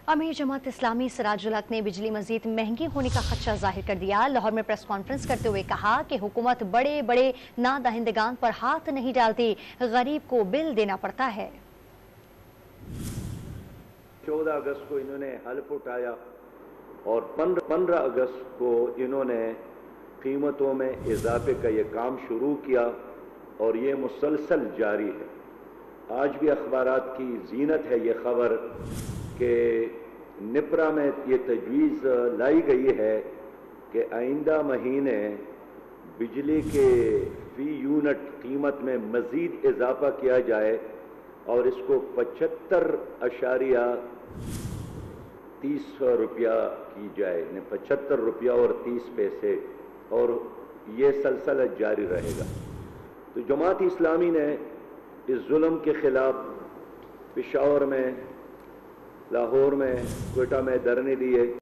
अमीर जमात इस्लामी सिराजुल हक ने बिजली मजीद महंगी होने का खदशा जाहिर कर दिया। लाहौर में प्रेस कॉन्फ्रेंस करते हुए कहा कि हुकूमत बड़े बड़े नादहिंदगान पर हाथ नहीं डालती, गरीब को बिल देना पड़ता है। 14 अगस्त को इन्होंने हल्फ उठाया और 15 अगस्त को इन्होंने कीमतों में इजाफे का ये काम शुरू किया और ये मुसलसल जारी है। आज भी अखबारात की जीनत है ये खबर कि निपरा में ये तजवीज़ लाई गई है कि आइंदा महीने बिजली के फी यूनिट कीमत में मज़ीद इजाफा किया जाए और इसको 75.30 रुपया की जाए, 75 रुपया और 30 पैसे, और ये सिलसिला जारी रहेगा। तो जमात इस्लामी ने इस जुल्म के खिलाफ पेशावर में, लाहौर में, कोयटा में धरने दिए।